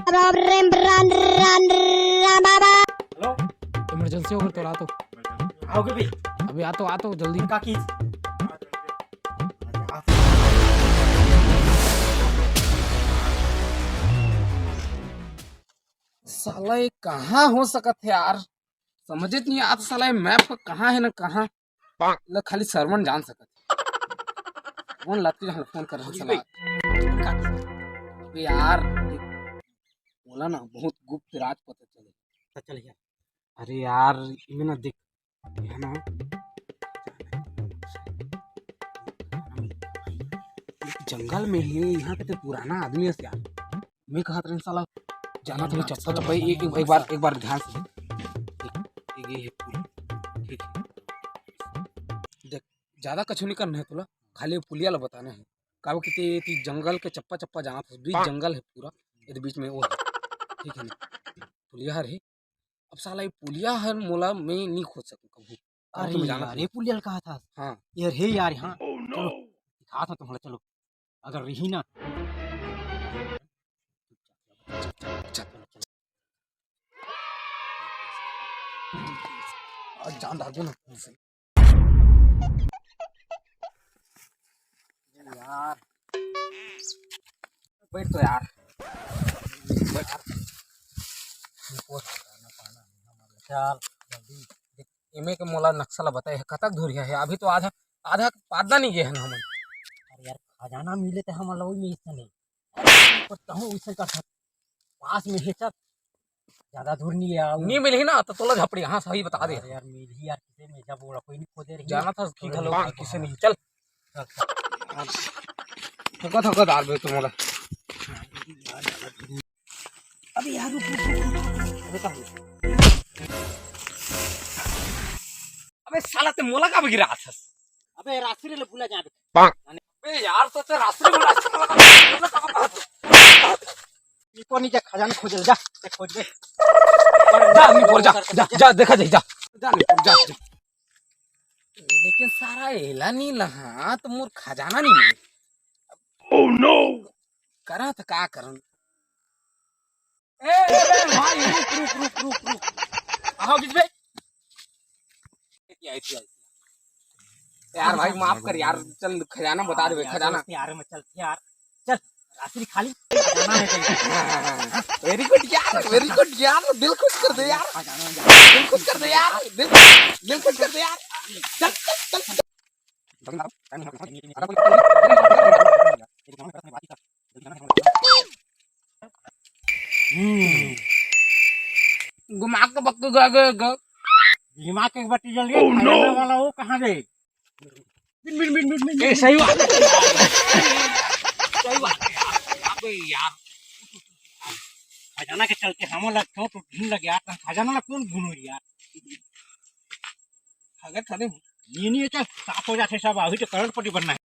Hello, emergency होगी तो ला तो आओगे भी? अभी आ तो जल्दी। का की साला ये कहाँ हो सकत है यार, समझे नहीं आज साला ये मैप कहाँ है ना कहाँ ल खाली सरवन जान सकत है। फोन लाती है फोन कर रहा साला। अबे यार बोला ना बहुत गुप्त राज पता चले। चल यार। अरे यार इनमें ना देख है ना एक जंगल में है यहाँ पे तो पुराना आदमी है यार। मैं कहा था साला जाना तो चप्पा चप्पा एक बार ध्यान से ये है पुल, ठीक है देख ज्यादा कछु नहीं करना है तुला, खाली पुलिया ला बताना है का कि जंगल के चप्पा चप्पा जाना था, बीच जंगल है पूरा, ये बीच में वो है ठीक है ना पुलिया है। अब साला ये पुलिया है मोला मैं नहीं खोज सकूं कभी। अरे तुम्हें यार ये पुलिया कहा था हाँ यार, हे यार यहाँ चलो दिखा था तुम्हारा। चलो अगर रही ना आज जान डाल दो ना से यार बैठ तो यार बैठ चल जल्दी। इमे के मोला नक्शा ला बताए है कतक धुरिया है, अभी तो आधा आधा पादा नहीं गए है ना हमन। अरे यार खजाना मिले तो हम लोग में इससे नहीं कहूँ उससे का पास में है। चल ज्यादा दूर नहीं है। नहीं मिली ना तो तोला झपड़ी हाँ सही बता दे यार मिली यार किसे में जब बोला कोई नहीं खोदे रही जाना था ठीक है लोग किसे नहीं चल थका थका डाल दे तुम मोला। अबे यार अबे साला ते मोला का गिरा था। अबे रात्रि ले भूला जा। अबे यार तो ते रास्ते में को नहीं जा खजाना खोज ले जा खोज दे जा नहीं बोल जा जा जा देखा जा जा नहीं जा जा। लेकिन सारा एला नहीं लहा तो मोर खजाना नहीं मिले। ओह नो करा था का करन ए भाई रुक आओ बीच में यार भाई माफ कर यार चल खजाना बता दे खजाना यार मैं चल यार चल रात्रि खाली खजाना है। वेरी गुड यार दिल खुश कर दे यार, दिल खुश कर दे यार, दिल खुश कर दे यार। चल चल चल घुमा के बक दिमाग के बत्ती जल गई। खजाना वाला वो कहाँ गए? ए सही बात है सही बात है अबे यार खजाना के चलते हम लोग क्यों तो ढूंढ लगे यार। खजाना ला कौन ढूंढो यार? अगर खड़े ये नहीं है। चल साफ हो जाते सब, अभी तो करोड़पति बनना है।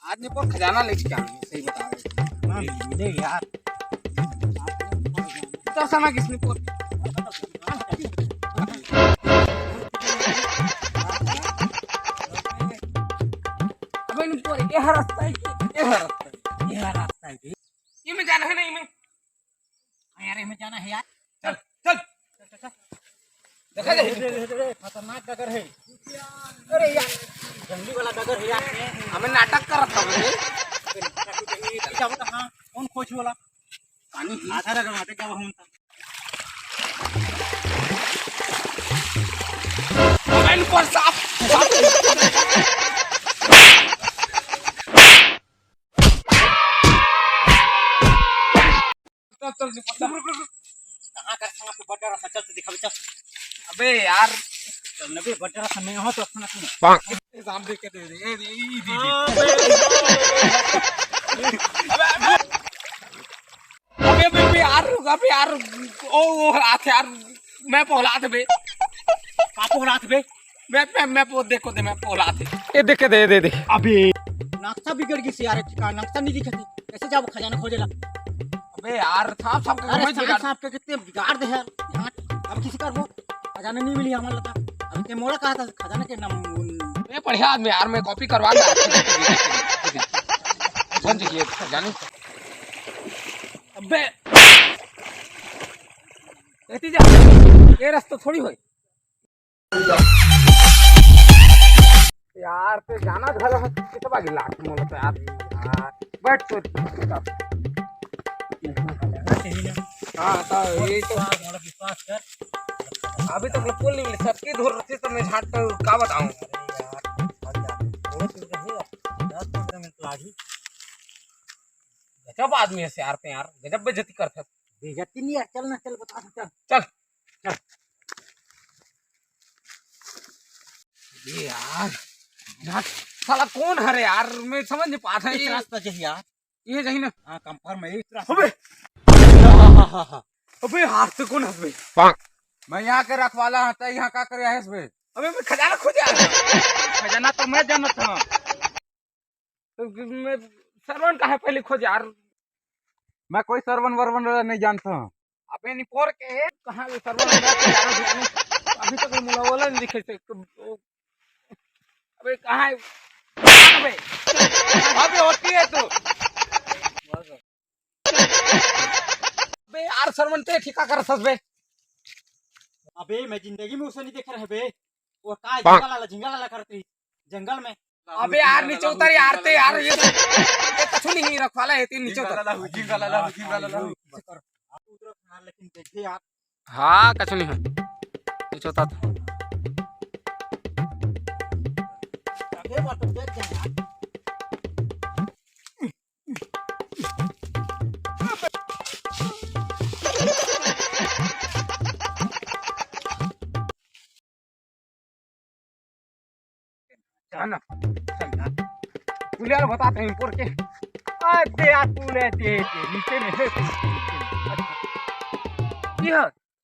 आदमी को खजाना लेके क्या सही बता रहे मिले यार तो समय किसने को अबे नहीं पोरे ये रास्ता है ये रास्ता है ये में जाना है नहीं में यार हमें जाना है यार। चल चल देखा दे खतरनाक डगर है। अरे यार जंगली वाला डगर है यार। हमें नाटक कर रहा था हाँ कौन खोज वाला पानी आधा डगर माते क्या हम मोबाइल पर साफ कहाँ कर पे बड़ा रहा चल से दिखा। चल अबे यार नबे बड़ा सा नहीं हो तो अपना सुन सामने देख के दे दे अबे यार ओ हाथ यार मैं पोला थे बे कापो रात बे मैं पो देखो दे मैं पोला थे ये देख के दे अबे नक्शा बिगड़ गई से यार। ठिकाना नक्शा नहीं दिखती कैसे जाओ खजाना खोजेला? अबे यार साहब अरे साहब के कितने बिगाड़ दे यार यहाँ। अब किसी का वो खजाना नहीं मिली हमारे लगा। अभी ते मोड़ा कहा था खजाना के नाम ये बढ़िया आदमी यार, मैं कॉपी करवाऊंगा। कौन सी ये जानी? अबे ऐसी जा, ये रास्ता थोड़ी होई यार। ते जाना घर है किस बागी लाख मोल तो यार। बैठ तो हाँ तो ये तो विश्वास कर। अभी तक पुल नहीं मिले, सबकी धुर रही तो मैं झाट कर का बताऊं। गजब आदमी है यार पे यार, गजब बेइज्जती करते। बेइज्जती नहीं है, चल ना, चल बता, चल चल चल ये यार झाट साला कौन है रे यार, मैं समझ नहीं पाता है। इस रास्ता चाहिए यार। ये जही ना। हाँ कंफर्म है इस रास्ता। अबे अबे हाथ से कौन हंस बे? मैं यहाँ के रखवाला हूँ, यहाँ का करे है बे? अबे मैं खजाना खोज आया। खजाना तो मैं जानत हूँ। मैं सरवन का है पहले खोज यार। मैं कोई सरवन वरवन नहीं जानता हूँ। अबे निपोर के कहाँ से सरवन अभी तक मुला वाला नहीं दिखे थे। अबे कहाँ है? अबे अबे होती है तू। अबे यार सरवन ते ठिका कर सस बे। अबे मैं जिंदगी में उसे नहीं देख रहा है। वो का झिंगा लाला करती जंगल में। अबे यार नीचे उतर यार, ते यार ये कछु नहीं रखवाला है, नीचे उतर। लेकिन देखे यार। हाँ कछु नहीं है, नीचे उतर। आगे बात तो देख यार। ना चल यार तू यार बताते हैं पोर के। अरे यार पुल है नीचे में है। ये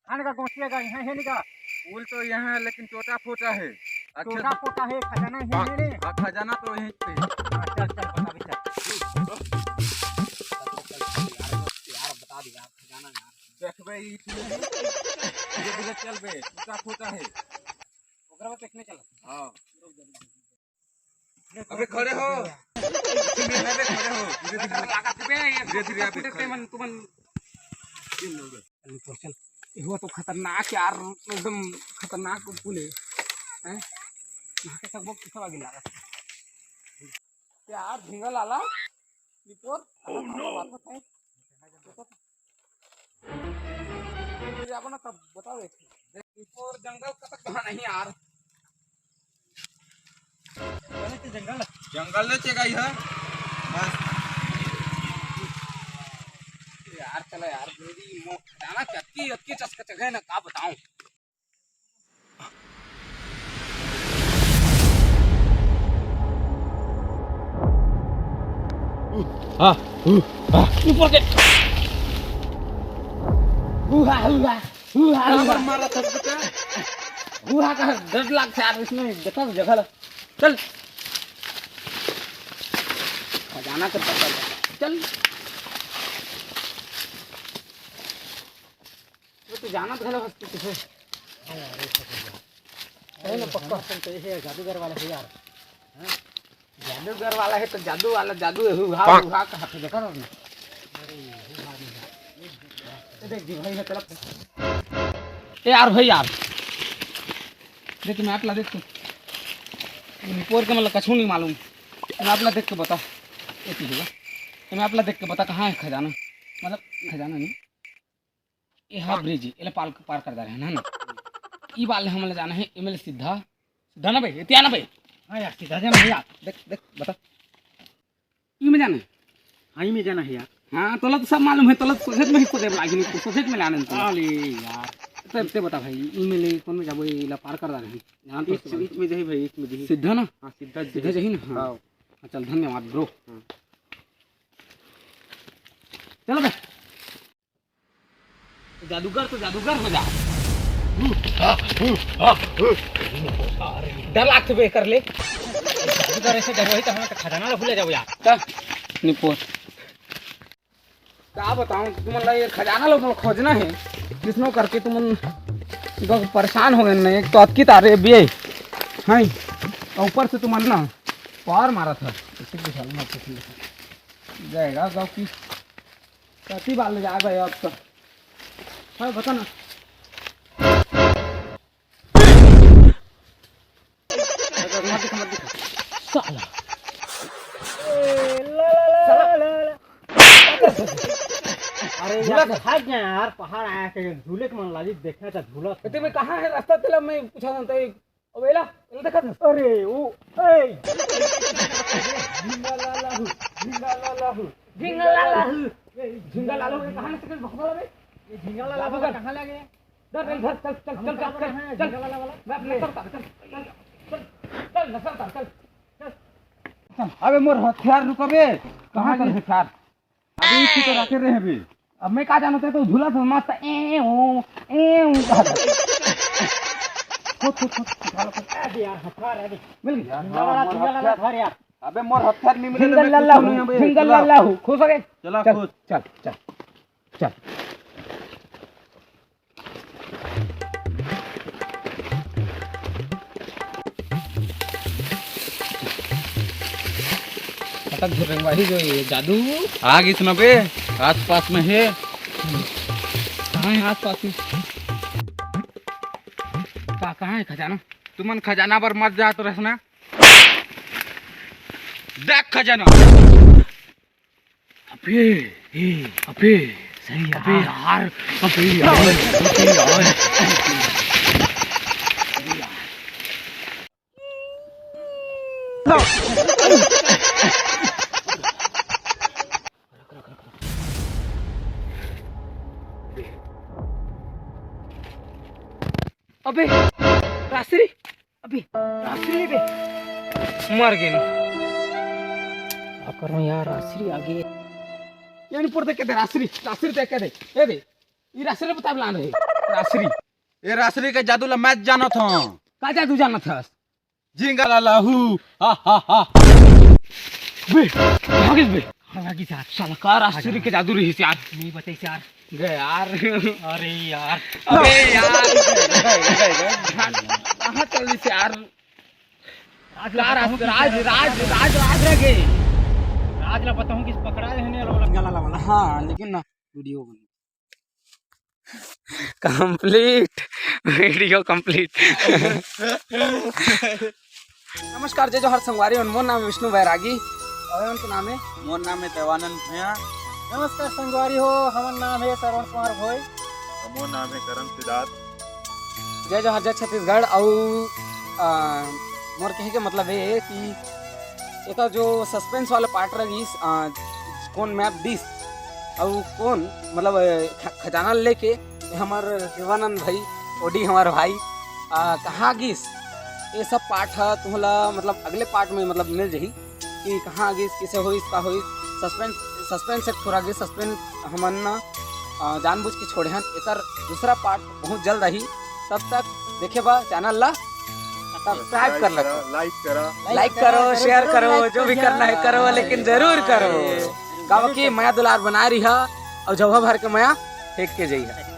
खाने का गोसिया का यहाँ है नहीं का। पुल तो यहाँ है लेकिन टोटा फोटा है। टोटा फोटा है, खजाना है नहीं। खजाना तो यहीं पे। हाँ, चल चल बता भी चल। यार बता दे यार खजाना यार। देख बे धीरे चल बे, टोटा फोटा है। ओकरा में देखने चला। हाँ अबे खड़े हो, खड़े हो, धीरे धीरे आप चल। वो तो खतरनाक यार, एकदम खतरनाक पुल है। हैं यहाँ के सब किसा आगे लगा यार झिंगा लाला रिपोर्ट। अपन तब बताओ रिपोर्ट जंगल कतक कहाँ नहीं यार। जंगल जंगल ने चेगाई है बस यार। चला यार मेरी जाना अक्की अक्की चस्का जगह ना का बताऊं। ऊपर के मारा था बेटा। का डर लगता यार इसमें। देखा जगह चल खजाना के पता चल। तो जाना तो है हॉस्पिटल से। है ना पक्का। तो ये जादूगर वाला है यार। जादूगर वाला है तो जादू वाला जादू है। हुआ का हाथ देखा ना। देख जी भाई तरफ यार भाई यार देख मैं आपला देख पोर के मतलब कछू नहीं मालूम। मैं आपला देख के बता ये चीज होगा। तो मैं आपला देख के बता कहाँ है खजाना। मतलब खजाना नहीं ये हाँ ब्रिज ये पार कर दे रहे हैं ना। ई वाले हमले जाना है एमएल सीधा सीधा ना भाई इतना ना भाई। हाँ यार सीधा जाना है यार। देख देख बता ई में जाना है। हाँ ही में जाना है यार। हाँ तोला तो सब मालूम है। तोला सोचत में ही को देव लागी नहीं सोचत में लाने तो। अरे यार ते बता भाई ई में ले कौन में जाबो इला पार कर दे रहे हैं। ध्यान तो बीच में जही भाई, बीच में जही सीधा ना। हाँ सीधा सीधा जही ना। हाँ चल धन्यवाद ब्रो। चलो बे जादूगर तो जादूगर हो जा। डर लागते बे कर ले। जादूगर ऐसे डर वही तो हमें खजाना भूले जाओ यार। निपोर क्या बताऊं तुमला ये खजाना लोग खोजना है किसनो करके तुम परेशान हो गए ना। एक तो अतकी तारे बे हाँ और ऊपर से तुम ना पार मारा था इसे दिखा लो मत दिखा जाएगा गाँव की कति बाल ले जाएगा अब तो हाँ बता ना मत दिखा साला अरे झूला यार भाग गया यार पहाड़ आया के झूले के मन लागी देखा था झूला कहते मैं कहाँ है रास्ता तेला मैं पूछा था तो वेला देखा था अरे वो ए झिंगा लाला झिंगा लालो के कहाँ से भगवान बे ये झिंगा लाला वाला कहां लगे चल चल चल चल चल चल झिंगा लाला वाला मैं अपने चल नसल चल अबे मोर हथियार रुकबे कहाँ कर हथियार अभी इसी तो रखे रहे अभी अब मैं कहा जानता है तो झूला था मस्त अरे यार हथियार है मिल गया झिंगा लाला धर यार अबे मोर हथियार नहीं मिले झिंगा लाला हूँ खुश हो गए चला चल खुद चल चल चल पटक झुकेंगे भाई जो ये जादू आग इतना बे आस पास में है कहाँ है आस पास में कहाँ है खजाना तुमन खजाना पर मत जा तो रहना देख खजाना अबे अबे सही अबे यार अबे यार अबे रास्त्री अबे रास्त्री बे मर गए क्या करूं यार आश्री आगे यानी पर देख के दे रास्त्री देख के दे ए दे ये रास्त्री बता लान रहे रास्त्री ये रासरी के जादू ला मैच जाना था का जादू जाना था झिंगा लाहू हा हा हा बे भागिस बे हालांकि यार साला का रास्त्री के जादू रही यार नहीं बताई यार गए यार अरे यार अबे यार कहाँ चल रही से यार राज रह गए आज ला बताऊं किस पकड़ा रहने वाला हाँ लेकिन ना वीडियो बन कंप्लीट वीडियो कंप्लीट नमस्कार जय जोहर संगवारी मोर नाम है विष्णु बैरागी और उनका नाम है मोर नाम है देवानंद भैया नमस्कार संगवारी हो हमारा नाम है श्रवण कुमार भोई मोर नाम है करण सिद्धार्थ जय जोहर जय छत्तीसगढ़ और मोर कहे के मतलब है कि एक जो सस्पेंस वाला पार्ट रही कौन मैप दिस और कौन मतलब खजाना लेके हमारे देवानंद भाई ओडी हमारे भाई कहाँ गिस ये सब पार्ट है तुम्हारा मतलब अगले पार्ट में मतलब मिल जाही कि कहाँ गिस किसे हो इसका हो सस्पेंस से थोड़ा गिस सस्पेंस हमन जानबूझ के छोड़े हैं एक दूसरा पार्ट बहुत जल्द रही तब तक देखे बा चैनल ला सब्सक्राइब कर लो लाइक करो शेयर करो जो भी करना है करो लेकिन जरूर करो गाँव की माया दुलार बना रही है और जगह भर के माया फेंक के जाइए